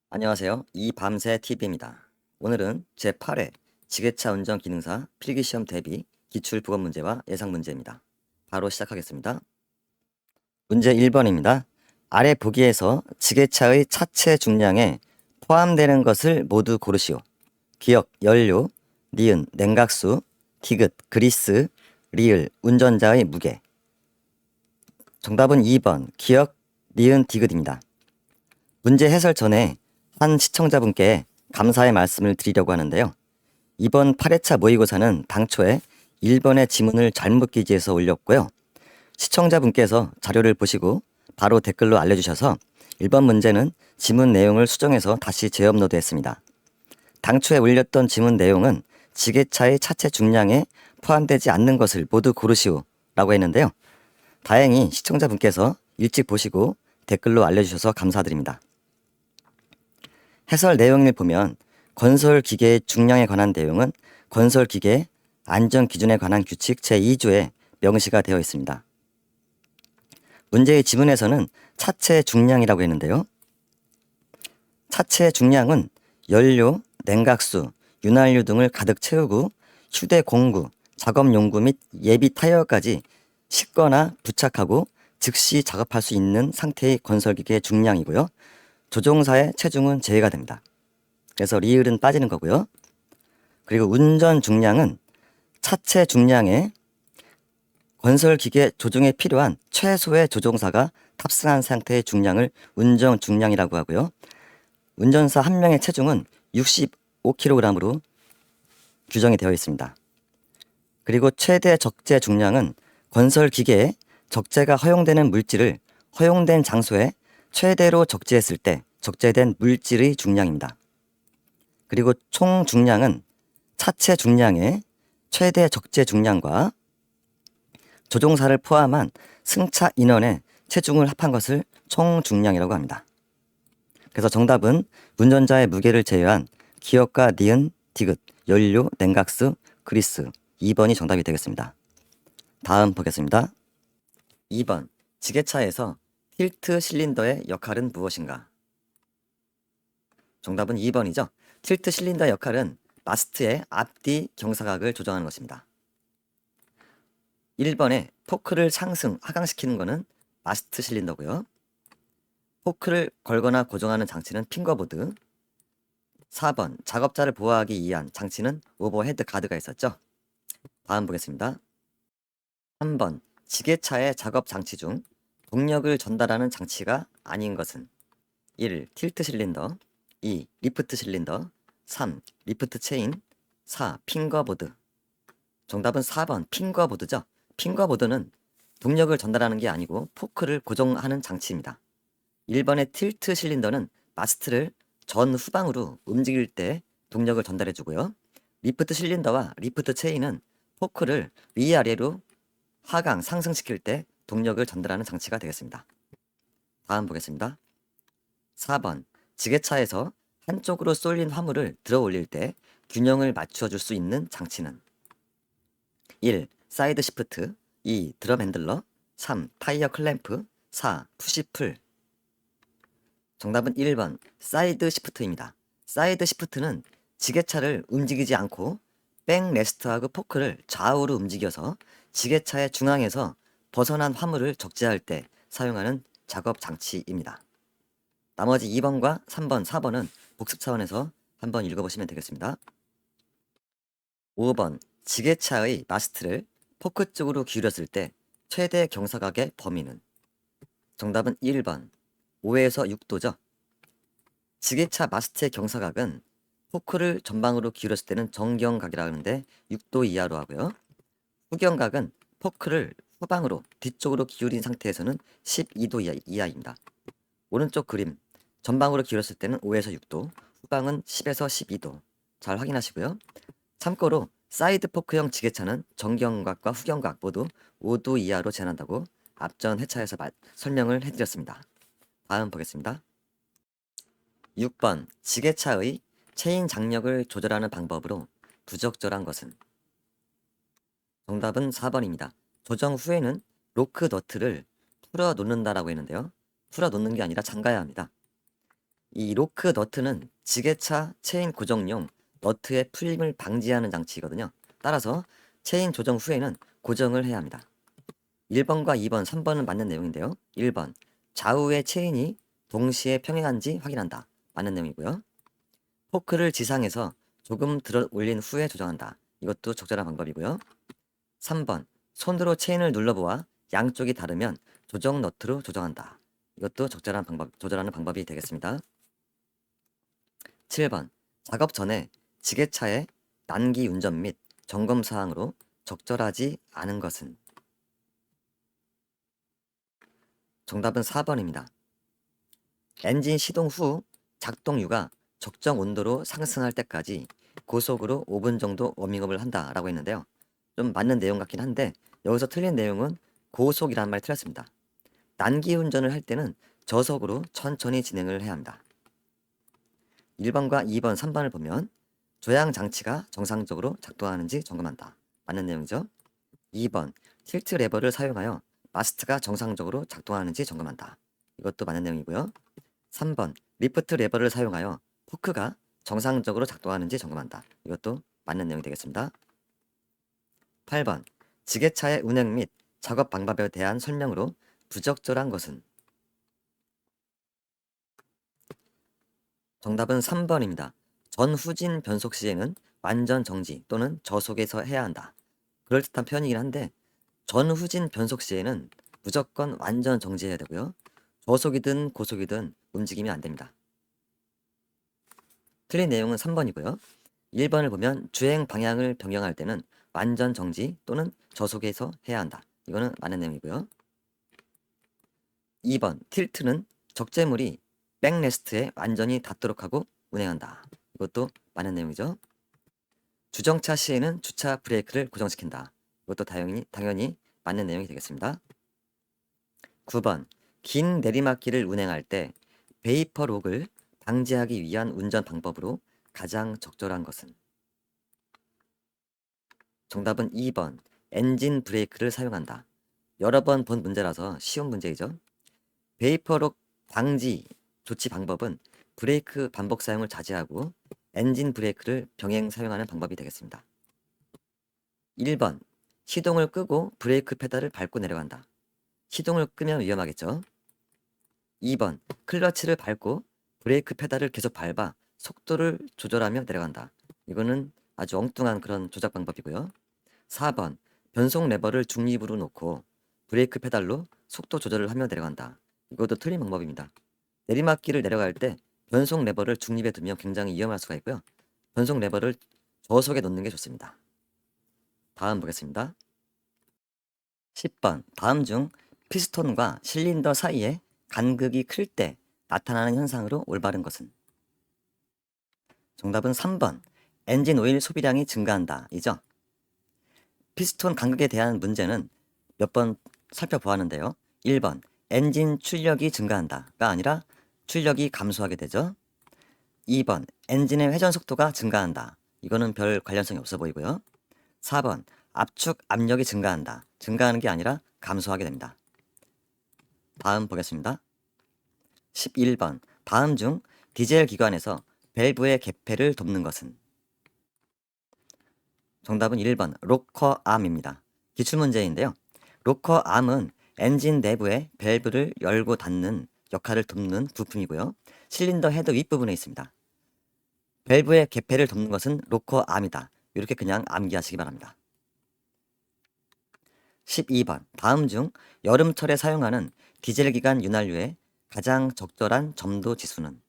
안녕하세요. 이 밤새 TV입니다. 오늘은 제8회 지게차 운전 기능사 필기시험 대비 기출 부건 문제와 예상 문제입니다. 바로 시작하겠습니다. 문제 1번입니다. 아래 보기에서 지게차의 차체 중량에 포함되는 것을 모두 고르시오. 기역, 연료, 니은, 냉각수, 디귿, 그리스, 리을, 운전자의 무게. 정답은 2번 기역, 니은, 디귿입니다. 문제 해설 전에 한 시청자분께 감사의 말씀을 드리려고 하는데요. 이번 8회차 모의고사는 당초에 1번의 지문을 잘못 기재해서 올렸고요. 시청자분께서 자료를 보시고 바로 댓글로 알려주셔서 1번 문제는 지문 내용을 수정해서 다시 재업로드했습니다. 당초에 올렸던 지문 내용은 지게차의 차체 중량에 포함되지 않는 것을 모두 고르시오 라고 했는데요. 다행히 시청자분께서 일찍 보시고 댓글로 알려주셔서 감사드립니다. 해설 내용을 보면 건설기계의 중량에 관한 내용은 건설기계 안전기준에 관한 규칙 제2조에 명시가 되어 있습니다. 문제의 지문에서는 차체 중량이라고 했는데요. 차체 중량은 연료, 냉각수, 윤활유 등을 가득 채우고 휴대 공구, 작업 용구 및 예비 타이어까지 싣거나 부착하고 즉시 작업할 수 있는 상태의 건설기계의 중량이고요. 조종사의 체중은 제외가 됩니다. 그래서 리을은 빠지는 거고요. 그리고 운전 중량은 차체 중량에 건설기계 조종에 필요한 최소의 조종사가 탑승한 상태의 중량을 운전 중량이라고 하고요. 운전사 한 명의 체중은 65kg으로 규정이 되어 있습니다. 그리고 최대 적재 중량은 건설기계에 적재가 허용되는 물질을 허용된 장소에 최대로 적재했을 때 적재된 물질의 중량입니다. 그리고 총 중량은 차체 중량의 최대 적재 중량과 조종사를 포함한 승차 인원의 체중을 합한 것을 총 중량이라고 합니다. 그래서 정답은 운전자의 무게를 제외한 기역과 니은, 디귿, 연료, 냉각수, 그리스 2번이 정답이 되겠습니다. 다음 보겠습니다. 2번 지게차에서 틸트 실린더의 역할은 무엇인가? 정답은 2번이죠. 틸트 실린더의 역할은 마스트의 앞뒤 경사각을 조정하는 것입니다. 1번에 포크를 상승, 하강시키는 것은 마스트 실린더고요. 포크를 걸거나 고정하는 장치는 핑거보드. 4번 작업자를 보호하기 위한 장치는 오버헤드 가드가 있었죠. 다음 보겠습니다. 3번 지게차의 작업 장치 중 동력을 전달하는 장치가 아닌 것은 1. 틸트 실린더 2. 리프트 실린더 3. 리프트 체인 4. 핑거보드. 정답은 4번 핑거보드죠. 핑거보드는 동력을 전달하는 게 아니고 포크를 고정하는 장치입니다. 1번의 틸트 실린더는 마스트를 전후방으로 움직일 때 동력을 전달해 주고요. 리프트 실린더와 리프트 체인은 포크를 위아래로 하강 상승시킬 때 동력을 전달하는 장치가 되겠습니다. 다음 보겠습니다. 4번 지게차에서 한쪽으로 쏠린 화물을 들어 올릴 때 균형을 맞추어 줄 수 있는 장치는 1. 사이드 시프트 2. 드럼 핸들러 3. 타이어 클램프 4. 푸시풀. 정답은 1번 사이드 시프트입니다. 사이드 시프트는 지게차를 움직이지 않고 백 레스트하고 포크를 좌우로 움직여서 지게차의 중앙에서 벗어난 화물을 적재할 때 사용하는 작업 장치입니다. 나머지 2번과 3번, 4번은 복습 차원에서 한번 읽어보시면 되겠습니다. 5번 지게차의 마스트를 포크 쪽으로 기울였을 때 최대 경사각의 범위는 정답은 1번 5에서 6도죠. 지게차 마스트의 경사각은 포크를 전방으로 기울였을 때는 정경각이라 하는데 6도 이하로 하고요. 후경각은 포크를 후방으로 뒤쪽으로 기울인 상태에서는 12도 이하입니다. 오른쪽 그림 전방으로 기울였을 때는 5에서 6도, 후방은 10에서 12도. 잘 확인하시고요. 참고로 사이드 포크형 지게차는 정경각과 후경각 모두 5도 이하로 제한한다고 앞전 회차에서 설명을 해드렸습니다. 다음 보겠습니다. 6번 지게차의 체인 장력을 조절하는 방법으로 부적절한 것은 정답은 4번입니다. 조정 후에는 로크 너트를 풀어 놓는다라고 했는데요. 풀어 놓는 게 아니라 잠가야 합니다. 이 로크 너트는 지게차 체인 고정용 너트의 풀림을 방지하는 장치이거든요. 따라서 체인 조정 후에는 고정을 해야 합니다. 1번과 2번, 3번은 맞는 내용인데요. 1번, 좌우의 체인이 동시에 평행한지 확인한다. 맞는 내용이고요. 포크를 지상에서 조금 들어 올린 후에 조정한다. 이것도 적절한 방법이고요. 3번, 손으로 체인을 눌러보아 양쪽이 다르면 조정 너트로 조정한다. 이것도 적절한 방법, 조절하는 방법이 되겠습니다. 7번, 작업 전에 지게차의 단기 운전 및 점검 사항으로 적절하지 않은 것은? 정답은 4번입니다. 엔진 시동 후 작동유가 적정 온도로 상승할 때까지 고속으로 5분 정도 워밍업을 한다라고 했는데요. 좀 맞는 내용 같긴 한데 여기서 틀린 내용은 고속이라는 말이 틀렸습니다. 단기 운전을 할 때는 저속으로 천천히 진행을 해야 합니다. 1번과 2번, 3번을 보면 조향 장치가 정상적으로 작동하는지 점검한다. 맞는 내용이죠. 2번, 틸트 레버를 사용하여 마스트가 정상적으로 작동하는지 점검한다. 이것도 맞는 내용이고요. 3번, 리프트 레버를 사용하여 포크가 정상적으로 작동하는지 점검한다. 이것도 맞는 내용이 되겠습니다. 8번, 지게차의 운행 및 작업 방법에 대한 설명으로 부적절한 것은? 정답은 3번입니다. 전후진 변속 시에는 완전 정지 또는 저속에서 해야 한다. 그럴듯한 표현이긴 한데 전후진 변속 시에는 무조건 완전 정지해야 되고요. 저속이든 고속이든 움직이면 안 됩니다. 틀린 내용은 3번이고요. 1번을 보면 주행 방향을 변경할 때는 완전 정지 또는 저속에서 해야 한다. 이거는 맞는 내용이고요. 2번 틸트는 적재물이 백레스트에 완전히 닿도록 하고 운행한다. 이것도 맞는 내용이죠. 주정차 시에는 주차 브레이크를 고정시킨다. 이것도 당연히 맞는 내용이 되겠습니다. 9번 긴 내리막길을 운행할 때 베이퍼 록을 방지하기 위한 운전 방법으로 가장 적절한 것은? 정답은 2번 엔진 브레이크를 사용한다. 여러 번 본 문제라서 쉬운 문제이죠. 베이퍼 록 방지 조치 방법은 브레이크 반복 사용을 자제하고 엔진 브레이크를 병행 사용하는 방법이 되겠습니다. 1번 시동을 끄고 브레이크 페달을 밟고 내려간다. 시동을 끄면 위험하겠죠. 2번 클러치를 밟고 브레이크 페달을 계속 밟아 속도를 조절하며 내려간다. 이거는 아주 엉뚱한 그런 조작 방법이고요. 4번 변속 레버를 중립으로 놓고 브레이크 페달로 속도 조절을 하며 내려간다. 이것도 틀린 방법입니다. 내리막길을 내려갈 때 변속 레버를 중립에 두면 굉장히 위험할 수가 있고요. 변속 레버를 저속에 놓는 게 좋습니다. 다음 보겠습니다. 10번 다음 중 피스톤과 실린더 사이에 간극이 클 때 나타나는 현상으로 올바른 것은? 정답은 3번 엔진 오일 소비량이 증가한다 이죠. 피스톤 간극에 대한 문제는 몇 번 살펴보았는데요. 1번 엔진 출력이 증가한다가 아니라 출력이 감소하게 되죠. 2번 엔진의 회전 속도가 증가한다. 이거는 별 관련성이 없어 보이고요. 4번 압축 압력이 증가한다. 증가하는 게 아니라 감소하게 됩니다. 다음 보겠습니다. 11번 다음 중 디젤 기관에서 밸브의 개폐를 돕는 것은? 정답은 1번 로커 암입니다. 기출문제인데요. 로커 암은 엔진 내부의 밸브를 열고 닫는 역할을 돕는 부품이고요. 실린더 헤드 윗부분에 있습니다. 밸브의 개폐를 돕는 것은 로커 암이다. 이렇게 그냥 암기하시기 바랍니다. 12번 다음 중 여름철에 사용하는 디젤 기관 윤활유의 가장 적절한 점도 지수는?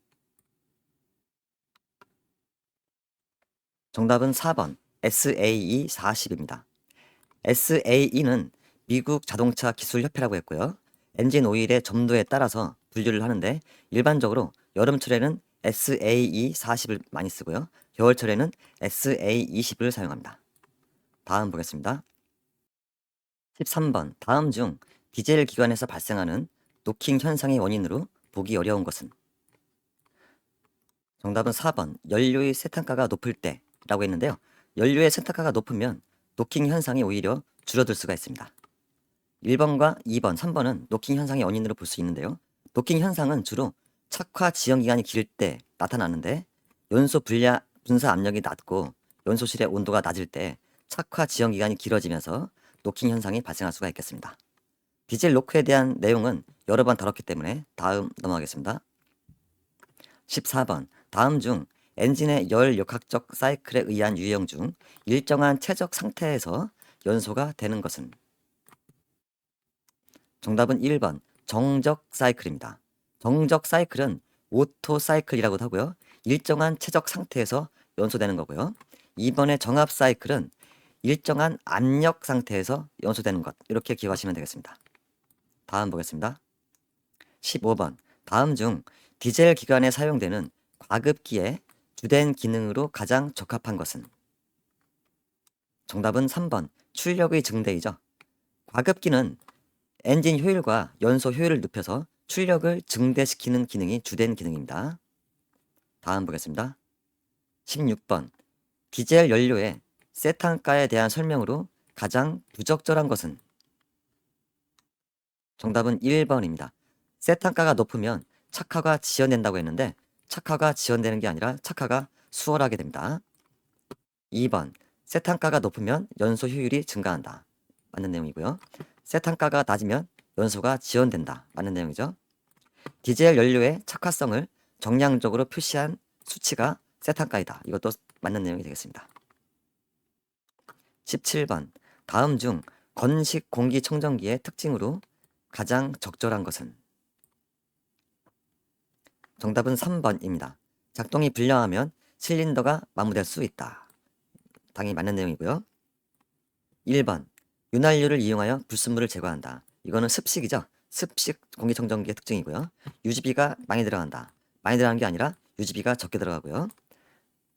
정답은 4번 SAE 40입니다. SAE는 미국 자동차 기술 협회라고 했고요. 엔진 오일의 점도에 따라서 분류를 하는데 일반적으로 여름철에는 SAE 40을 많이 쓰고요. 겨울철에는 SA 20을 사용합니다. 다음 보겠습니다. 13번 다음 중 디젤 기관에서 발생하는 노킹 현상의 원인으로 보기 어려운 것은? 정답은 4번 연료의 세탄가가 높을 때라고 했는데요. 연료의 세탄가가 높으면 노킹 현상이 오히려 줄어들 수가 있습니다. 1번과 2번, 3번은 노킹 현상의 원인으로 볼 수 있는데요. 노킹 현상은 주로 착화 지연 기간이 길 때 나타나는데 연소 분사 압력이 낮고 연소실의 온도가 낮을 때 착화 지연 기간이 길어지면서 노킹 현상이 발생할 수가 있겠습니다. 디젤 노크에 대한 내용은 여러 번 다뤘기 때문에 다음 넘어가겠습니다. 14번 다음 중 엔진의 열 역학적 사이클에 의한 유형 중 일정한 최적 상태에서 연소가 되는 것은? 정답은 1번 정적 사이클입니다. 정적 사이클은 오토 사이클이라고도 하고요. 일정한 최적 상태에서 연소되는 거고요. 2번의 정압 사이클은 일정한 압력 상태에서 연소되는 것. 이렇게 기억하시면 되겠습니다. 다음 보겠습니다. 15번 다음 중 디젤 기관에 사용되는 과급기의 주된 기능으로 가장 적합한 것은? 정답은 3번 출력의 증대이죠. 과급기는 엔진 효율과 연소 효율을 높여서 출력을 증대시키는 기능이 주된 기능입니다. 다음 보겠습니다. 16번 디젤 연료의 세탄가에 대한 설명으로 가장 부적절한 것은? 정답은 1번입니다. 세탄가가 높으면 착화가 지연된다고 했는데 착화가 지연되는 게 아니라 착화가 수월하게 됩니다. 2번 세탄가가 높으면 연소 효율이 증가한다. 맞는 내용이고요. 세탄가가 낮으면 연소가 지연된다. 맞는 내용이죠. 디젤 연료의 착화성을 정량적으로 표시한 수치가 세탄가이다. 이것도 맞는 내용이 되겠습니다. 17번 다음 중 건식 공기청정기의 특징으로 가장 적절한 것은? 정답은 3번입니다. 작동이 불량하면 실린더가 마모될 수 있다. 당연히 맞는 내용이고요. 1번 윤활유를 이용하여 불순물을 제거한다. 이거는 습식이죠. 습식 공기청정기의 특징이고요. 유지비가 많이 들어간다. 많이 들어가는 게 아니라 유지비가 적게 들어가고요.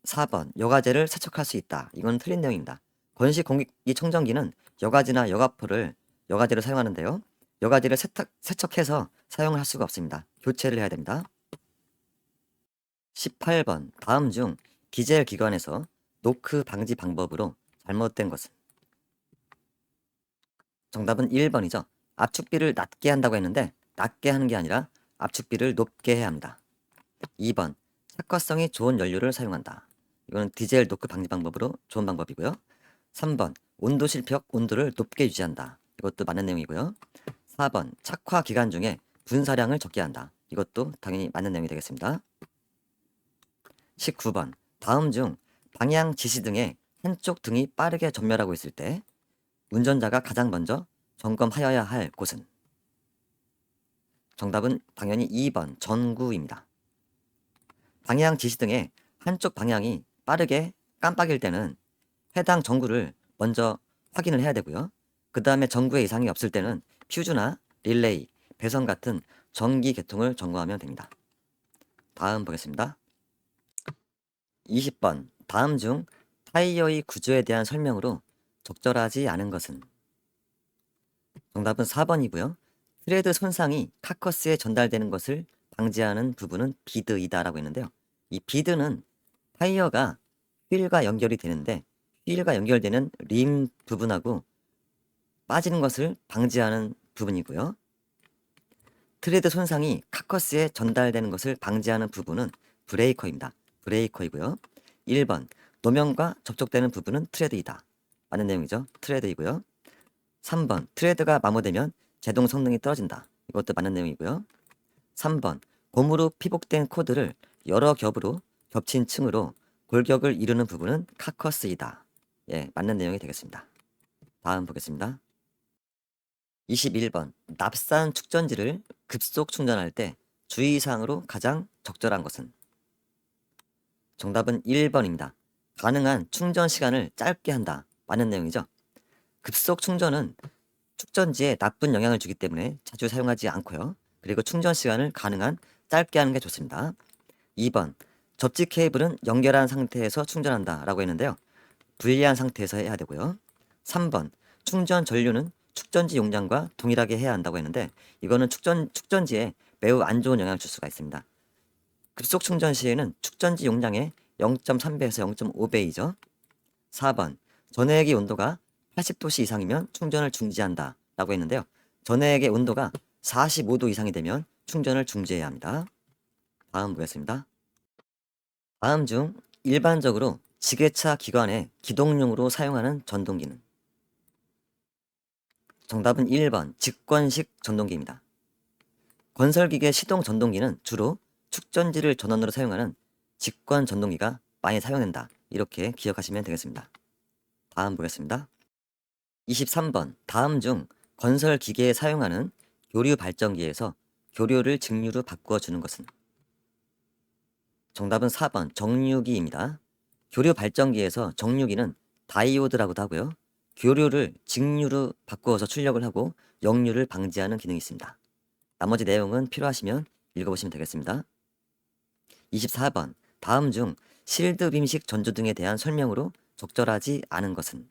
4번 여과제를 세척할 수 있다. 이건 틀린 내용입니다. 건식 공기청정기는 여과제나 여과제를 사용하는데요. 여과제를 세척해서 사용할 수가 없습니다. 교체를 해야 됩니다. 18번 다음 중 디젤 기관에서 노크 방지 방법으로 잘못된 것은? 정답은 1번이죠. 압축비를 낮게 한다고 했는데 낮게 하는 게 아니라 압축비를 높게 해야 합니다. 2번 착화성이 좋은 연료를 사용한다. 이거는 디젤 노크 방지 방법으로 좋은 방법이고요. 3번 온도 실평 온도를 높게 유지한다. 이것도 맞는 내용이고요. 4번 착화 기간 중에 분사량을 적게 한다. 이것도 당연히 맞는 내용이 되겠습니다. 19번 다음 중 방향 지시 등의 한쪽 등이 빠르게 전멸하고 있을 때 운전자가 가장 먼저 점검하여야 할 곳은? 정답은 당연히 2번 전구입니다. 방향 지시 등의 한쪽 방향이 빠르게 깜빡일 때는 해당 전구를 먼저 확인을 해야 되고요. 그 다음에 전구에 이상이 없을 때는 퓨즈나 릴레이, 배선 같은 전기 계통을 점검하면 됩니다. 다음 보겠습니다. 20번 다음 중 타이어의 구조에 대한 설명으로 적절하지 않은 것은? 정답은 4번이고요. 트레드 손상이 카커스에 전달되는 것을 방지하는 부분은 비드이다라고 했는데요. 이 비드는 타이어가 휠과 연결이 되는데 휠과 연결되는 림 부분하고 빠지는 것을 방지하는 부분이고요. 트레드 손상이 카커스에 전달되는 것을 방지하는 부분은 브레이커입니다. 브레이커이고요. 1번 노면과 접촉되는 부분은 트레드이다. 맞는 내용이죠. 트레드이고요. 3번 트레드가 마모되면 제동 성능이 떨어진다. 이것도 맞는 내용이고요. 3번 고무로 피복된 코드를 여러 겹으로 겹친 층으로 골격을 이루는 부분은 카커스이다. 예, 맞는 내용이 되겠습니다. 다음 보겠습니다. 21번 납산 축전지를 급속 충전할 때 주의사항으로 가장 적절한 것은? 정답은 1번입니다. 가능한 충전 시간을 짧게 한다. 맞는 내용이죠. 급속 충전은 축전지에 나쁜 영향을 주기 때문에 자주 사용하지 않고요. 그리고 충전 시간을 가능한 짧게 하는 게 좋습니다. 2번 접지 케이블은 연결한 상태에서 충전한다 라고 했는데요. 분리한 상태에서 해야 되고요. 3번 충전 전류는 축전지 용량과 동일하게 해야 한다고 했는데 이거는 축전지에 매우 안 좋은 영향을 줄 수가 있습니다. 급속 충전 시에는 축전지 용량의 0.3배에서 0.5배이죠. 4번 전해액의 온도가 80도씨 이상이면 충전을 중지한다 라고 했는데요. 전해액의 온도가 45도 이상이 되면 충전을 중지해야 합니다. 다음 보겠습니다. 다음 중 일반적으로 지게차 기관의 기동용으로 사용하는 전동기는? 정답은 1번 직권식 전동기입니다. 건설기계 시동 전동기는 주로 축전지를 전원으로 사용하는 직권 전동기가 많이 사용된다. 이렇게 기억하시면 되겠습니다. 다음 보겠습니다. 23번 다음 중 건설기계에 사용하는 교류 발전기에서 교류를 직류로 바꾸어 주는 것은? 정답은 4번 정류기입니다. 교류 발전기에서 정류기는 다이오드라고도 하고요. 교류를 직류로 바꾸어서 출력을 하고 역류를 방지하는 기능이 있습니다. 나머지 내용은 필요하시면 읽어보시면 되겠습니다. 24번 다음 중 실드 빔식 전조등에 대한 설명으로 적절하지 않은 것은?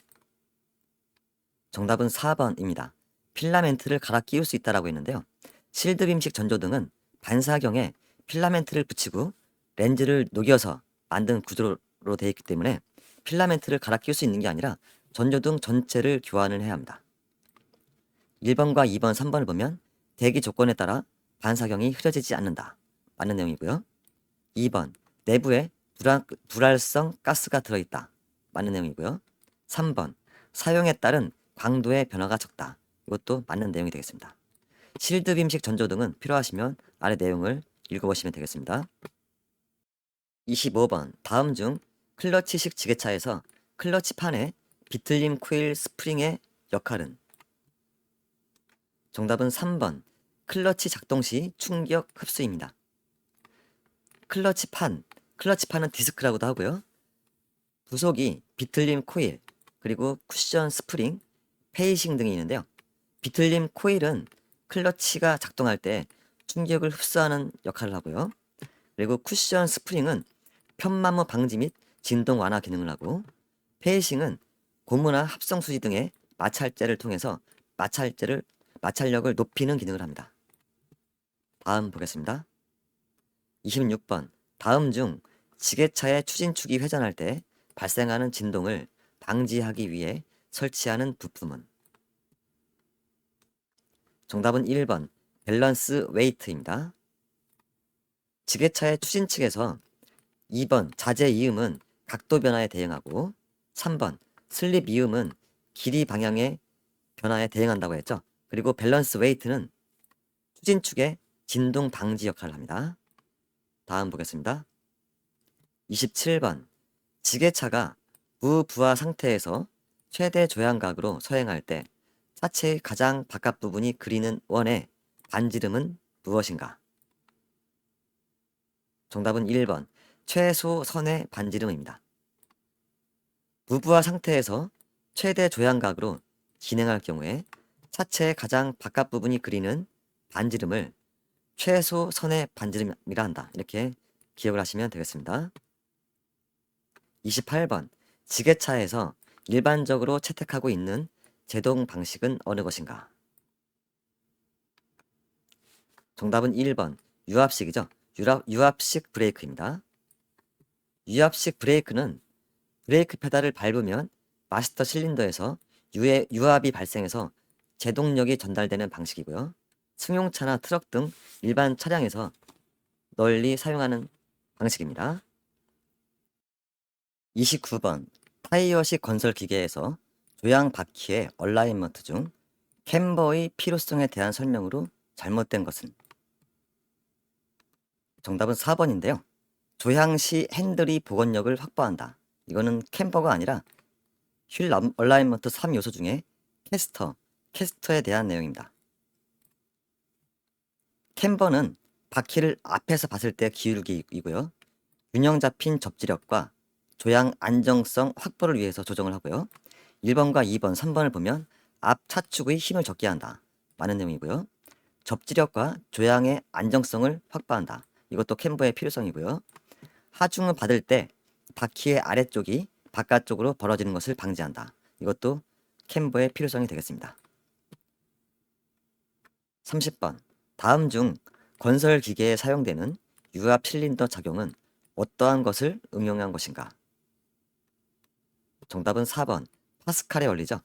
정답은 4번입니다. 필라멘트를 갈아 끼울 수 있다라고 했는데요. 실드 빔식 전조등은 반사경에 필라멘트를 붙이고 렌즈를 녹여서 만든 구조로 되어 있기 때문에 필라멘트를 갈아 끼울 수 있는 게 아니라 전조등 전체를 교환을 해야 합니다. 1번과 2번, 3번을 보면 대기 조건에 따라 반사경이 흐려지지 않는다. 맞는 내용이고요. 2번 내부에 불활성 가스가 들어있다. 맞는 내용이고요. 3번 사용에 따른 광도의 변화가 적다. 이것도 맞는 내용이 되겠습니다. 실드 빔식 전조등은 필요하시면 아래 내용을 읽어보시면 되겠습니다. 25번 다음 중 클러치식 지게차에서 클러치판의 비틀림 코일 스프링의 역할은? 정답은 3번 클러치 작동 시 충격 흡수입니다. 클러치판은 디스크라고도 하고요. 부속이 비틀림 코일, 그리고 쿠션 스프링, 페이싱 등이 있는데요. 비틀림 코일은 클러치가 작동할 때 충격을 흡수하는 역할을 하고요. 그리고 쿠션 스프링은 편마모 방지 및 진동 완화 기능을 하고, 페이싱은 고무나 합성 수지 등의 마찰제를 통해서 마찰력을 높이는 기능을 합니다. 다음 보겠습니다. 26번 다음 중 지게차의 추진축이 회전할 때 발생하는 진동을 방지하기 위해 설치하는 부품은? 정답은 1번 밸런스 웨이트입니다. 지게차의 추진측에서 2번 자재 이음은 각도 변화에 대응하고, 3번 슬립 이음은 길이 방향의 변화에 대응한다고 했죠. 그리고 밸런스 웨이트는 추진축의 진동 방지 역할을 합니다. 다음 보겠습니다. 27번 지게차가 무부하 상태에서 최대 조향각으로 서행할 때 차체의 가장 바깥 부분이 그리는 원의 반지름은 무엇인가? 정답은 1번 최소 선의 반지름입니다. 무부하 상태에서 최대 조향각으로 진행할 경우에 차체의 가장 바깥 부분이 그리는 반지름을 최소 선의 반지름이라 한다. 이렇게 기억을 하시면 되겠습니다. 28번 지게차에서 일반적으로 채택하고 있는 제동 방식은 어느 것인가? 정답은 1번 유압식이죠. 유압식 브레이크입니다. 유압식 브레이크는 브레이크 페달을 밟으면 마스터 실린더에서 유압이 발생해서 제동력이 전달되는 방식이고요. 승용차나 트럭 등 일반 차량에서 널리 사용하는 방식입니다. 29번 타이어식 건설 기계에서 조향 바퀴의 얼라인먼트 중 캠버의 필요성에 대한 설명으로 잘못된 것은? 정답은 4번인데요. 조향 시 핸들이 복원력을 확보한다. 이거는 캠버가 아니라 휠 얼라인먼트 3요소 중에 캐스터에 대한 내용입니다. 캠버는 바퀴를 앞에서 봤을 때 기울기이고요. 균형 잡힌 접지력과 조향 안정성 확보를 위해서 조정을 하고요. 1번과 2번, 3번을 보면 앞 차축의 힘을 적게 한다. 많은 내용이고요. 접지력과 조향의 안정성을 확보한다. 이것도 캠버의 필요성이고요. 하중을 받을 때 바퀴의 아래쪽이 바깥쪽으로 벌어지는 것을 방지한다. 이것도 캠버의 필요성이 되겠습니다. 30번 다음 중 건설 기계에 사용되는 유압 실린더 작용은 어떠한 것을 응용한 것인가? 정답은 4번 파스칼의 원리죠.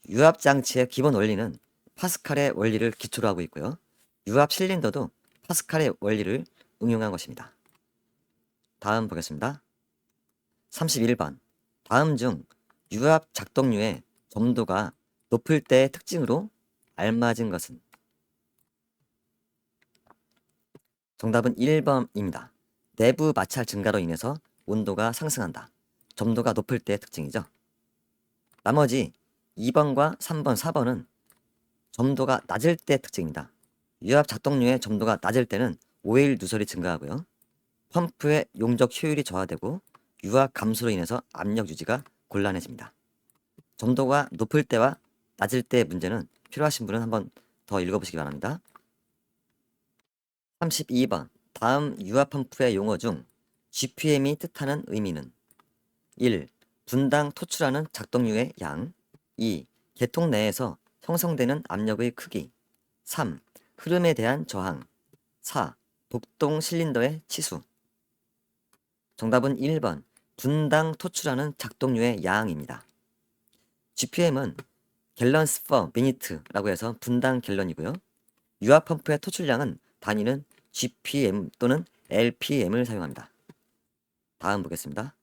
유압 장치의 기본 원리는 파스칼의 원리를 기초로 하고 있고요. 유압 실린더도 파스칼의 원리를 응용한 것입니다. 다음 보겠습니다. 31번. 다음 중 유압 작동류의 점도가 높을 때의 특징으로 알맞은 것은? 정답은 1번입니다. 내부 마찰 증가로 인해서 온도가 상승한다. 점도가 높을 때의 특징이죠. 나머지 2번과 3번, 4번은 점도가 낮을 때의 특징입니다. 유압 작동류의 점도가 낮을 때는 오일 누설이 증가하고요. 펌프의 용적 효율이 저하되고 유압 감소로 인해서 압력 유지가 곤란해집니다. 점도가 높을 때와 낮을 때의 문제는 필요하신 분은 한번 더 읽어보시기 바랍니다. 32번. 다음 유압 펌프의 용어 중 GPM이 뜻하는 의미는? 1. 분당 토출하는 작동류의 양. 2. 계통 내에서 형성되는 압력의 크기. 3. 흐름에 대한 저항. 4. 독동 실린더의 치수. 정답은 1번. 분당 토출하는 작동류의 양입니다. GPM은 갤런스 퍼 미니트라고 해서 분당 갤런이고요. 유압 펌프의 토출량은 단위는 GPM 또는 RPM을 사용합니다. 다음 보겠습니다.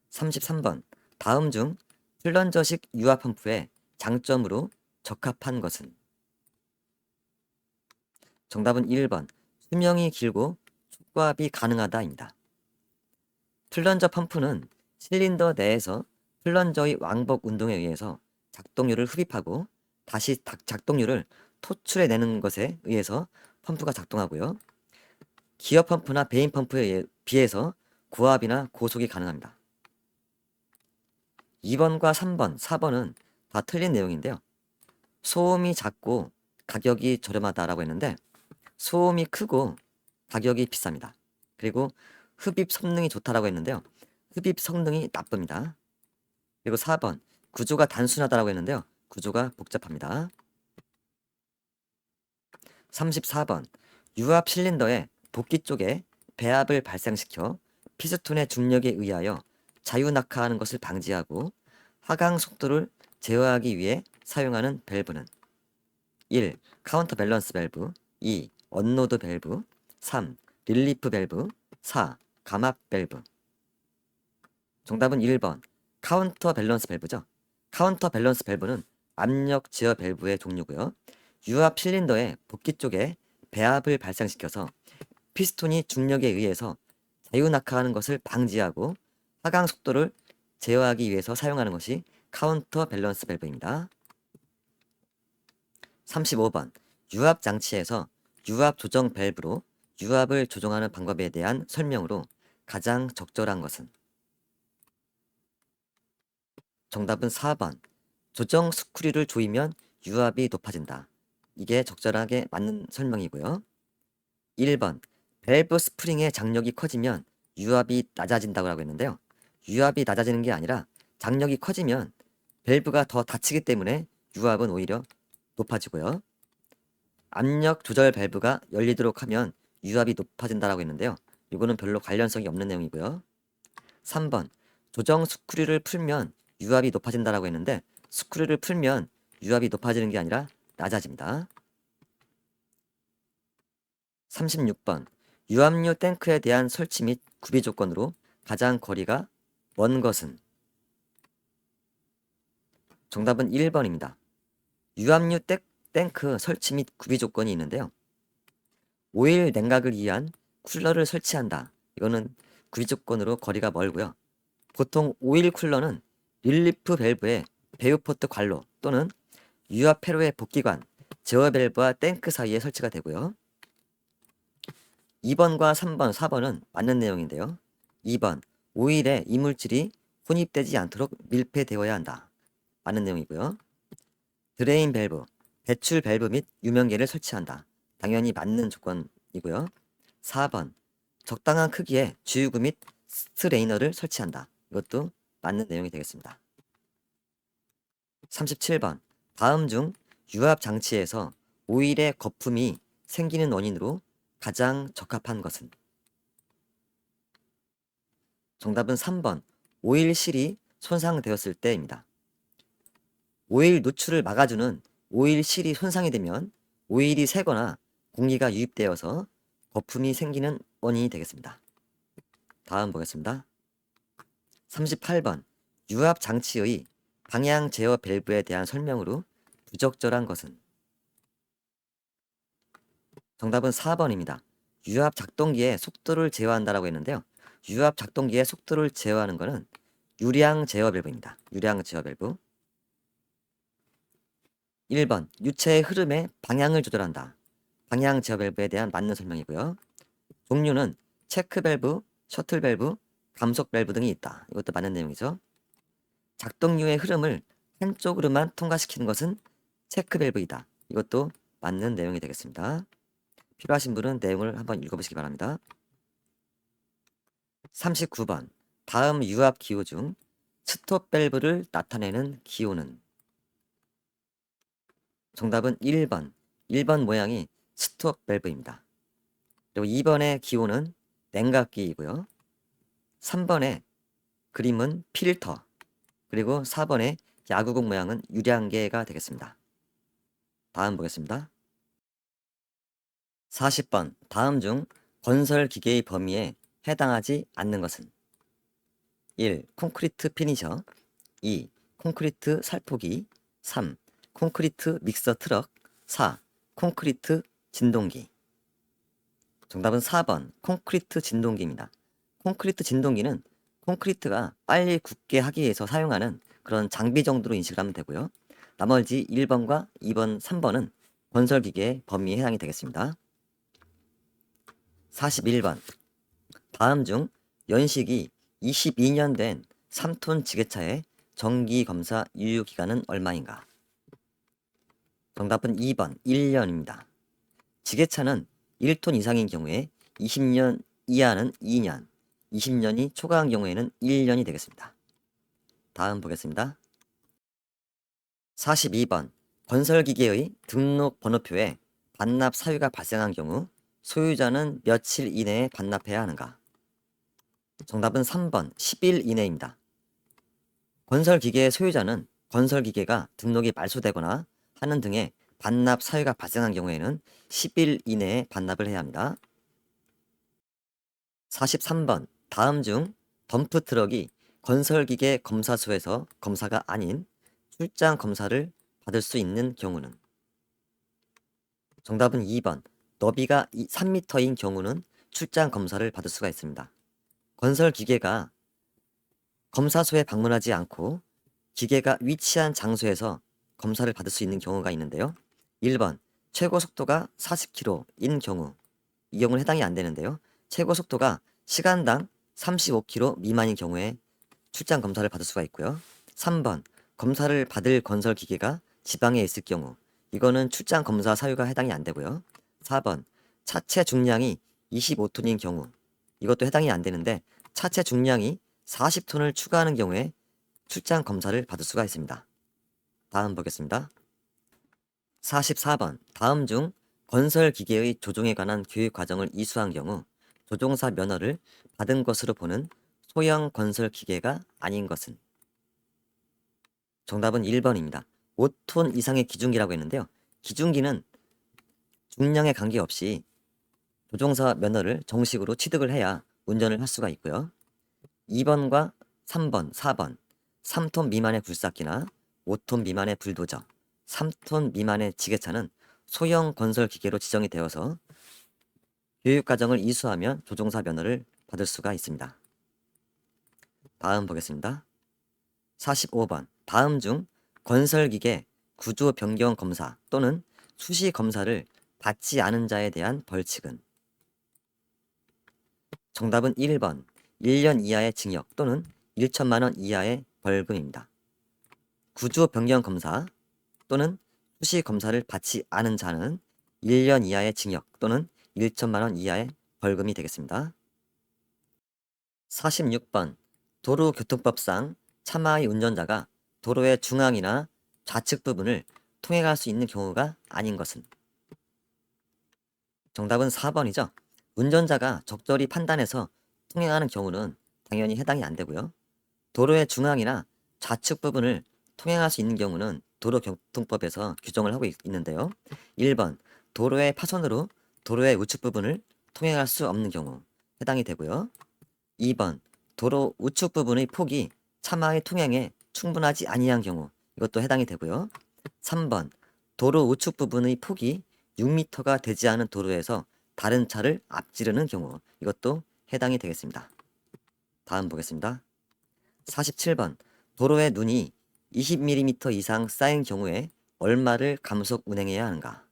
33번. 다음 중 플런저식 유압 펌프의 장점으로 적합한 것은? 정답은 1번. 수명이 길고 촉구압이 가능하다입니다. 플런저 펌프는 실린더 내에서 플런저의 왕복 운동에 의해서 작동률을 흡입하고 다시 작동률을 토출해내는 것에 의해서 펌프가 작동하고요. 기어 펌프나 베인 펌프에 비해서 고압이나 고속이 가능합니다. 2번과 3번, 4번은 다 틀린 내용인데요. 소음이 작고 가격이 저렴하다라고 했는데 소음이 크고 가격이 비쌉니다. 그리고 흡입 성능이 좋다라고 했는데요. 흡입 성능이 나쁩니다. 그리고 4번 구조가 단순하다라고 했는데요. 구조가 복잡합니다. 34번 유압 실린더의 복귀 쪽에 배압을 발생시켜 피스톤의 중력에 의하여 자유낙하하는 것을 방지하고 하강 속도를 제어하기 위해 사용하는 밸브는? 1. 카운터 밸런스 밸브. 2. 언로드 밸브. 3. 릴리프 밸브. 4. 감압 밸브. 정답은 1번. 카운터 밸런스 밸브죠. 카운터 밸런스 밸브는 압력 제어 밸브의 종류고요. 유압 실린더의 복귀 쪽에 배압을 발생시켜서 피스톤이 중력에 의해서 자유낙하하는 것을 방지하고 하강 속도를 제어하기 위해서 사용하는 것이 카운터 밸런스 밸브입니다. 35번. 유압 장치에서 유압 조정 밸브로 유압을 조정하는 방법에 대한 설명으로 가장 적절한 것은? 정답은 4번. 조정 스크류를 조이면 유압이 높아진다. 이게 적절하게 맞는 설명이고요. 1번. 밸브 스프링의 장력이 커지면 유압이 낮아진다고 하고 있는데요. 유압이 낮아지는 게 아니라 장력이 커지면 밸브가 더 닫히기 때문에 유압은 오히려 높아지고요. 압력 조절 밸브가 열리도록 하면 유압이 높아진다고 했는데요. 이거는 별로 관련성이 없는 내용이고요. 3번. 조정 스크류를 풀면 유압이 높아진다고 했는데 스크류를 풀면 유압이 높아지는 게 아니라 낮아집니다. 36번. 유압류 탱크에 대한 설치 및 구비 조건으로 가장 거리가 먼 것은? 정답은 1번입니다. 유압류 탱크 설치 및 구비 조건이 있는데요. 오일 냉각을 위한 쿨러를 설치한다. 이거는 구비 조건으로 거리가 멀고요. 보통 오일 쿨러는 릴리프 밸브의 베이포트 관로 또는 유압 회로의 복기관, 제어 밸브와 탱크 사이에 설치가 되고요. 2번과 3번, 4번은 맞는 내용인데요. 2번, 오일에 이물질이 혼입되지 않도록 밀폐되어야 한다. 맞는 내용이고요. 드레인 밸브, 배출 밸브 및 유명계를 설치한다. 당연히 맞는 조건이고요. 4번, 적당한 크기의 주유구 및 스트레이너를 설치한다. 이것도 맞는 내용이 되겠습니다. 37번, 다음 중 유압 장치에서 오일의 거품이 생기는 원인으로 가장 적합한 것은? 정답은 3번. 오일실이 손상되었을 때입니다. 오일 노출을 막아주는 오일실이 손상이 되면 오일이 새거나 공기가 유입되어서 거품이 생기는 원인이 되겠습니다. 다음 보겠습니다. 38번 유압 장치의 방향 제어 밸브에 대한 설명으로 부적절한 것은? 정답은 4번입니다. 유압 작동기의 속도를 제어한다라고 했는데요. 유압 작동기의 속도를 제어하는 것은 유량 제어 밸브입니다. 유량 제어 밸브. 1번 유체의 흐름의 방향을 조절한다. 방향 제어 밸브에 대한 맞는 설명이고요. 종류는 체크 밸브, 셔틀 밸브, 감속 밸브 등이 있다. 이것도 맞는 내용이죠. 작동류의 흐름을 한쪽으로만 통과시키는 것은 체크 밸브이다. 이것도 맞는 내용이 되겠습니다. 필요하신 분은 내용을 한번 읽어보시기 바랍니다. 39번 다음 유압 기호 중 스톱 밸브를 나타내는 기호는? 정답은 1번. 1번 모양이 스톱 밸브입니다. 그리고 2번의 기호는 냉각기이고요. 3번의 그림은 필터, 그리고 4번의 야구공 모양은 유량계가 되겠습니다. 다음 보겠습니다. 40번 다음 중 건설 기계의 범위에 해당하지 않는 것은? 1. 콘크리트 피니셔. 2. 콘크리트 살포기. 3. 콘크리트 믹서 트럭. 4. 콘크리트 진동기. 정답은 4번 콘크리트 진동기입니다. 콘크리트 진동기는 콘크리트가 빨리 굳게 하기 위해서 사용하는 그런 장비 정도로 인식을 하면 되고요. 나머지 1번과 2번, 3번은 건설기계의 범위에 해당이 되겠습니다. 41번 다음 중 연식이 22년 된 3톤 지게차의 정기검사 유효기간은 얼마인가? 정답은 2번 1년입니다. 지게차는 1톤 이상인 경우에 20년 이하는 2년, 20년이 초과한 경우에는 1년이 되겠습니다. 다음 보겠습니다. 42번 건설기계의 등록 번호표에 반납 사유가 발생한 경우 소유자는 며칠 이내에 반납해야 하는가? 정답은 3번 10일 이내입니다. 건설기계의 소유자는 건설기계가 등록이 말소되거나 하는 등의 반납 사유가 발생한 경우에는 10일 이내에 반납을 해야 합니다. 43번 다음 중 덤프트럭이 건설기계 검사소에서 검사가 아닌 출장 검사를 받을 수 있는 경우는? 정답은 2번 너비가 3m인 경우는 출장 검사를 받을 수가 있습니다. 건설기계가 검사소에 방문하지 않고 기계가 위치한 장소에서 검사를 받을 수 있는 경우가 있는데요. 1번 최고 속도가 40km인 경우, 이 경우는 해당이 안 되는데요. 최고 속도가 시간당 35km 미만인 경우에 출장 검사를 받을 수가 있고요. 3번 검사를 받을 건설 기계가 지방에 있을 경우, 이거는 출장 검사 사유가 해당이 안 되고요. 4번 차체 중량이 25톤인 경우, 이것도 해당이 안 되는데 차체 중량이 40톤을 추가하는 경우에 출장 검사를 받을 수가 있습니다. 다음 보겠습니다. 44번 다음 중 건설 기계의 조종에 관한 교육 과정을 이수한 경우 조종사 면허를 받은 것으로 보는 소형 건설 기계가 아닌 것은? 정답은 1번입니다. 5톤 이상의 기중기라고 했는데요. 기중기는 중량에 관계없이 조종사 면허를 정식으로 취득을 해야 운전을 할 수가 있고요. 2번과 3번, 4번 3톤 미만의 굴삭기나 5톤 미만의 불도저, 3톤 미만의 지게차는 소형 건설 기계로 지정이 되어서 교육과정을 이수하면 조종사 면허를 받을 수가 있습니다. 다음 보겠습니다. 45번 다음 중 건설기계 구조 변경 검사 또는 수시 검사를 받지 않은 자에 대한 벌칙은? 정답은 1번 1년 이하의 징역 또는 1천만 원 이하의 벌금입니다. 구조 변경 검사 또는 수시 검사를 받지 않은 자는 1년 이하의 징역 또는 1천만 원 이하의 벌금이 되겠습니다. 46번 도로교통법상 차마의 운전자가 도로의 중앙이나 좌측 부분을 통행할 수 있는 경우가 아닌 것은? 정답은 4번이죠. 운전자가 적절히 판단해서 통행하는 경우는 당연히 해당이 안 되고요. 도로의 중앙이나 좌측 부분을 통행할 수 있는 경우는 도로교통법에서 규정을 하고 있는데요. 1번 도로의 파손으로 도로의 우측 부분을 통행할 수 없는 경우 해당이 되고요. 2번 도로 우측 부분의 폭이 차량의 통행에 충분하지 아니한 경우 이것도 해당이 되고요. 3번 도로 우측 부분의 폭이 6m가 되지 않은 도로에서 다른 차를 앞지르는 경우 이것도 해당이 되겠습니다. 다음 보겠습니다. 47번 도로에 눈이 20mm 이상 쌓인 경우에 얼마를 감속 운행해야 하는가?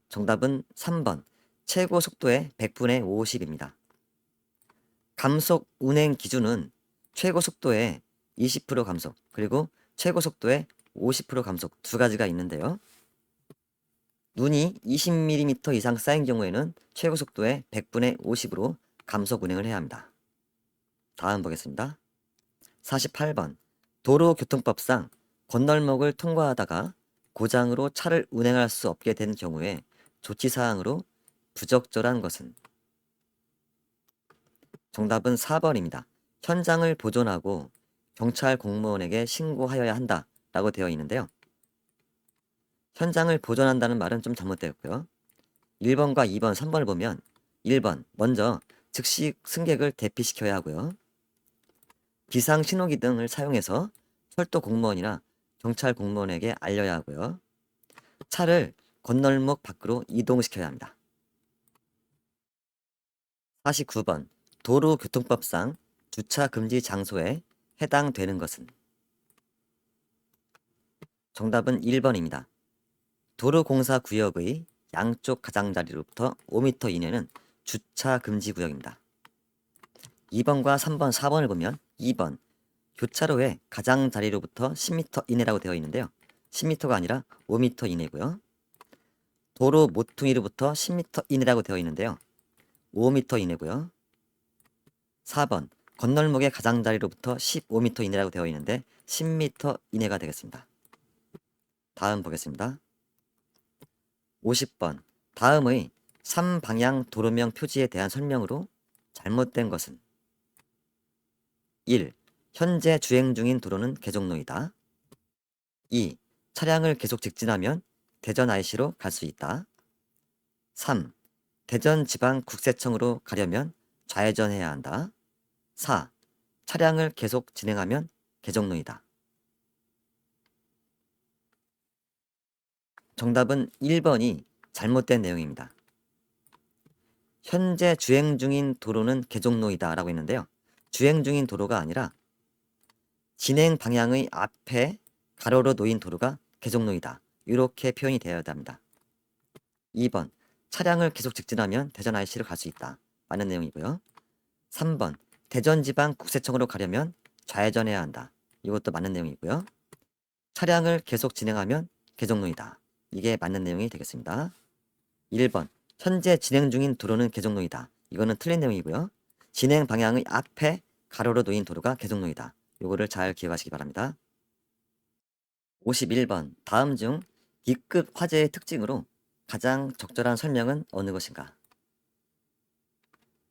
정답은 3번 최고 속도의 100분의 50입니다. 감속 운행 기준은 최고 속도의 20% 감속 그리고 최고 속도의 50% 감속 두 가지가 있는데요. 눈이 20mm 이상 쌓인 경우에는 최고 속도의 100분의 50으로 감속 운행을 해야 합니다. 다음 보겠습니다. 48번 도로교통법상 건널목을 통과하다가 고장으로 차를 운행할 수 없게 된 경우에 조치사항으로 부적절한 것은? 정답은 4번입니다. 현장을 보존하고 경찰 공무원에게 신고하여야 한다 라고 되어 있는데요. 현장을 보존한다는 말은 좀 잘못되었고요. 1번과 2번, 3번을 보면 1번 먼저 즉시 승객을 대피시켜야 하고요. 비상 신호기 등을 사용해서 철도 공무원이나 경찰 공무원에게 알려야 하고요. 차를 건널목 밖으로 이동시켜야 합니다. 49번 도로교통법상 주차 금지 장소에 해당되는 것은? 정답은 1번입니다. 도로공사 구역의 양쪽 가장자리로부터 5m 이내는 주차 금지 구역입니다. 2번과 3번, 4번을 보면 2번 교차로의 가장자리로부터 10m 이내라고 되어 있는데요. 10m가 아니라 5m 이내고요. 도로 모퉁이로부터 10m 이내라고 되어 있는데요. 5m 이내고요. 4번 건널목의 가장자리로부터 15m 이내라고 되어 있는데 10m 이내가 되겠습니다. 다음 보겠습니다. 50번 다음의 3방향 도로명 표지에 대한 설명으로 잘못된 것은? 1. 현재 주행 중인 도로는 개종로이다. 2. 차량을 계속 직진하면 대전 IC로 갈 수 있다. 3. 대전지방국세청으로 가려면 좌회전해야 한다. 4. 차량을 계속 진행하면 개종로이다. 정답은 1번이 잘못된 내용입니다. 현재 주행 중인 도로는 개종로이다 라고 했는데요. 주행 중인 도로가 아니라 진행 방향의 앞에 가로로 놓인 도로가 개종로이다. 이렇게 표현이 되어야 합니다. 2번 차량을 계속 직진하면 대전 IC로 갈 수 있다. 맞는 내용이고요. 3번 대전지방국세청으로 가려면 좌회전해야 한다. 이것도 맞는 내용이고요. 차량을 계속 진행하면 개종로이다. 이게 맞는 내용이 되겠습니다. 1번 현재 진행 중인 도로는 개종로이다. 이거는 틀린 내용이고요. 진행 방향의 앞에 가로로 놓인 도로가 개종로이다. 이거를 잘 기억하시기 바랍니다. 51번 다음 중 D급 화재의 특징으로 가장 적절한 설명은 어느 것인가?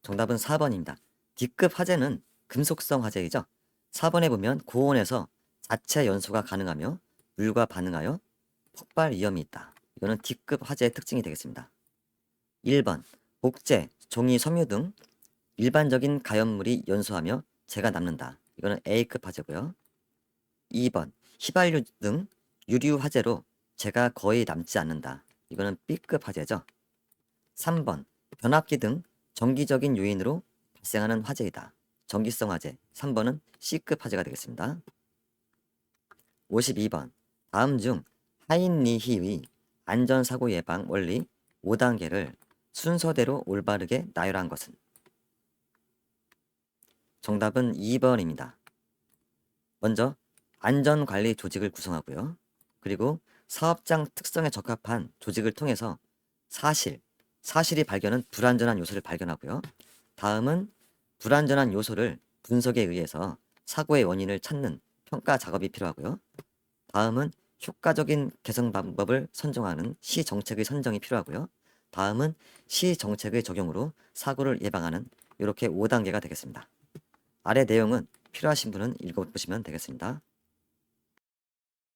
정답은 4번입니다. D급 화재는 금속성 화재이죠. 4번에 보면 고온에서 자체 연소가 가능하며 물과 반응하여 폭발 위험이 있다. 이거는 D급 화재의 특징이 되겠습니다. 1번 목재, 종이, 섬유 등 일반적인 가연물이 연소하며 재가 남는다. 이거는 A급 화재고요. 2번 휘발유 등 유류 화재로 재가 거의 남지 않는다. 이거는 B급 화재죠. 3번 변압기 등 정기적인 요인으로 발생하는 화재이다. 정기성 화재. 3번은 C급 화재가 되겠습니다. 52번 다음 중 하인리히의 안전사고 예방 원리 5단계를 순서대로 올바르게 나열한 것은? 정답은 2번입니다. 먼저 안전관리 조직을 구성하고요. 그리고 사업장 특성에 적합한 조직을 통해서 사실이 발견은 불안전한 요소를 발견하고요. 다음은 불안전한 요소를 분석에 의해서 사고의 원인을 찾는 평가 작업이 필요하고요. 다음은 효과적인 개선 방법을 선정하는 시정책의 선정이 필요하고요. 다음은 시정책의 적용으로 사고를 예방하는 이렇게 5단계가 되겠습니다. 아래 내용은 필요하신 분은 읽어보시면 되겠습니다.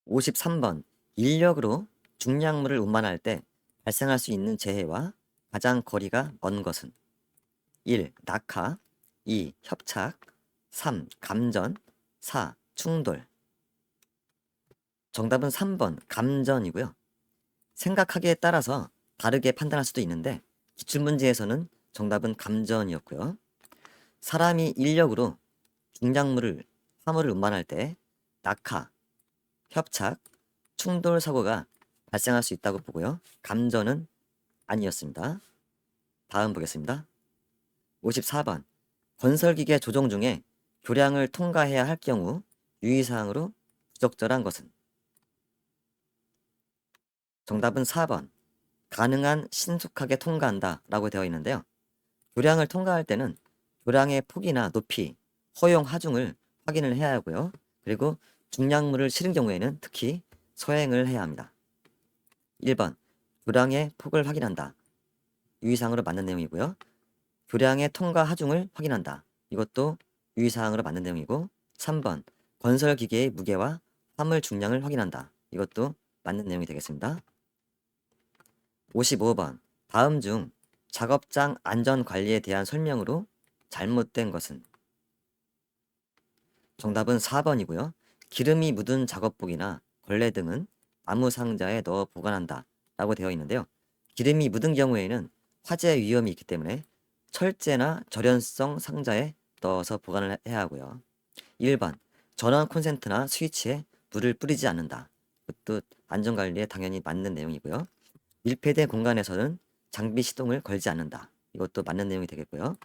53번 인력으로 중량물을 운반할 때 발생할 수 있는 재해와 가장 거리가 먼 것은 1. 낙하 2. 협착 3. 감전 4. 충돌. 정답은 3번 감전이고요. 생각하기에 따라서 다르게 판단할 수도 있는데 기출문제에서는 정답은 감전이었고요. 사람이 인력으로 중량물을 화물을 운반할 때 낙하, 협착, 충돌 사고가 발생할 수 있다고 보고요. 감전은 아니었습니다. 다음 보겠습니다. 54번 건설기계 조종 중에 교량을 통과해야 할 경우 유의사항으로 부적절한 것은 정답은 4번 가능한 신속하게 통과한다 라고 되어 있는데요. 교량을 통과할 때는 교량의 폭이나 높이, 허용 하중을 확인을 해야 하고요. 그리고 중량물을 실은 경우에는 특히 서행을 해야 합니다. 1번 교량의 폭을 확인한다. 유의사항으로 맞는 내용이고요. 교량의 통과 하중을 확인한다. 이것도 유의사항으로 맞는 내용이고 3번 건설기계의 무게와 화물 중량을 확인한다. 이것도 맞는 내용이 되겠습니다. 55번 다음 중 작업장 안전관리에 대한 설명으로 잘못된 것은 정답은 4번이고요. 기름이 묻은 작업복이나 걸레 등은 나무 상자에 넣어 보관한다 라고 되어 있는데요. 기름이 묻은 경우에는 화재 위험이 있기 때문에 철제나 절연성 상자에 넣어서 보관을 해야 하고요. 1번 전원 콘센트나 스위치에 물을 뿌리지 않는다. 이것도 안전관리에 당연히 맞는 내용이고요. 밀폐된 공간에서는 장비 시동을 걸지 않는다. 이것도 맞는 내용이 되겠고요.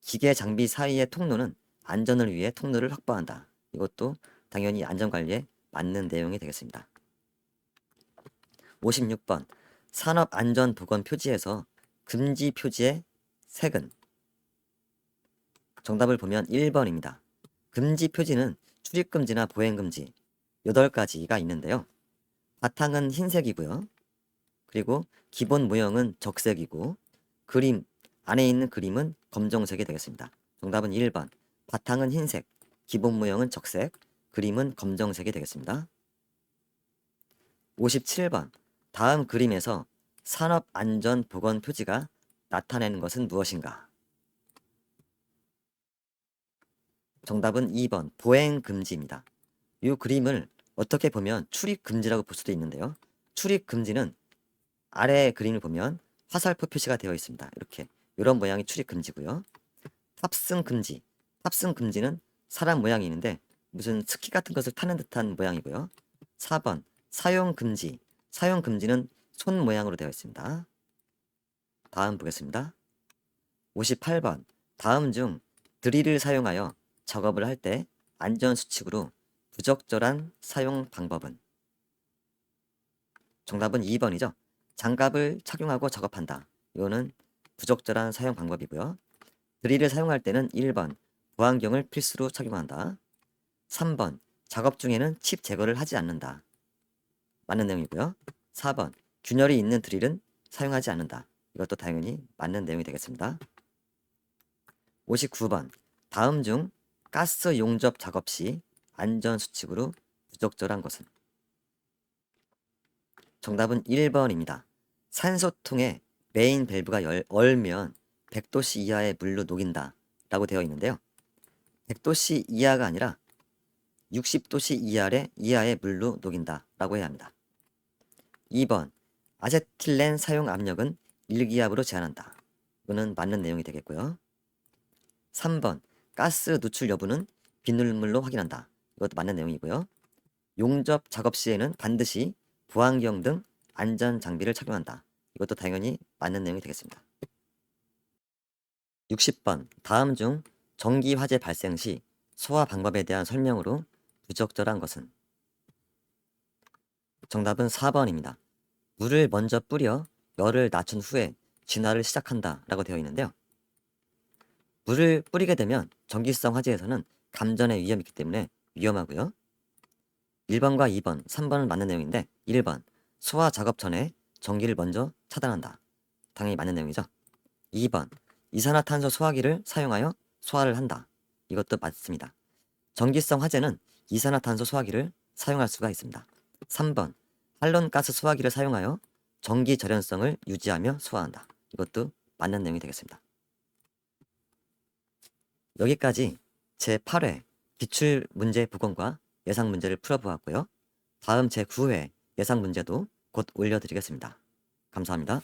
기계 장비 사이의 통로는 안전을 위해 통로를 확보한다. 이것도 당연히 안전관리에 맞는 내용이 되겠습니다. 56번 산업안전보건 표지에서 금지 표지의 색은 정답을 보면 1번입니다. 금지 표지는 출입금지나 보행금지 8가지가 있는데요. 바탕은 흰색이고요. 그리고 기본 모형은 적색이고 그림 안에 있는 그림은 검정색이 되겠습니다. 정답은 1번 바탕은 흰색, 기본 모형은 적색, 그림은 검정색이 되겠습니다. 57번 다음 그림에서 산업안전보건 표지가 나타내는 것은 무엇인가? 정답은 2번 보행금지입니다. 이 그림을 어떻게 보면 출입금지라고 볼 수도 있는데요. 출입금지는 아래 그림을 보면 화살표 표시가 되어 있습니다. 이렇게 이런 모양이 출입금지고요. 탑승금지 탑승금지는 사람 모양이 있는데 무슨 스키 같은 것을 타는 듯한 모양이고요. 4번 사용금지 사용금지는 손 모양으로 되어 있습니다. 다음 보겠습니다. 58번 다음 중 드릴을 사용하여 작업을 할 때 안전수칙으로 부적절한 사용 방법은 정답은 2번이죠. 장갑을 착용하고 작업한다. 이거는 부적절한 사용 방법이고요. 드릴을 사용할 때는 1번 보안경을 필수로 착용한다. 3번 작업 중에는 칩 제거를 하지 않는다. 맞는 내용이고요. 4번 균열이 있는 드릴은 사용하지 않는다. 이것도 당연히 맞는 내용이 되겠습니다. 59번 다음 중 가스 용접 작업 시 안전수칙으로 부적절한 것은 정답은 1번입니다. 산소통에 메인 밸브가 얼면 100도씨 이하의 물로 녹인다 라고 되어 있는데요. 100도씨 이하가 아니라 60도씨 이하의 물로 녹인다 라고 해야 합니다. 2번 아세틸렌 사용 압력은 1기압으로 제한한다. 이거는 맞는 내용이 되겠고요. 3번 가스 누출 여부는 비눗물로 확인한다. 이것도 맞는 내용이고요. 용접 작업 시에는 반드시 보안경 등 안전 장비를 착용한다. 이것도 당연히 맞는 내용이 되겠습니다. 60번 다음 중 전기 화재 발생 시 소화 방법에 대한 설명으로 부적절한 것은 정답은 4번입니다. 물을 먼저 뿌려 열을 낮춘 후에 진화를 시작한다 라고 되어 있는데요. 물을 뿌리게 되면 전기성 화재에서는 감전의 위험이 있기 때문에 위험하고요. 1번과 2번, 3번은 맞는 내용인데 1번 소화 작업 전에 전기를 먼저 차단한다. 당연히 맞는 내용이죠. 2번 이산화탄소 소화기를 사용하여 소화를 한다. 이것도 맞습니다. 전기성 화재는 이산화탄소 소화기를 사용할 수가 있습니다. 3번 할론가스 소화기를 사용하여 전기 절연성을 유지하며 소화한다. 이것도 맞는 내용이 되겠습니다. 여기까지 제8회 기출문제 복원과 예상 문제를 풀어보았고요. 다음 제9회 예상 문제도 곧 올려드리겠습니다. 감사합니다.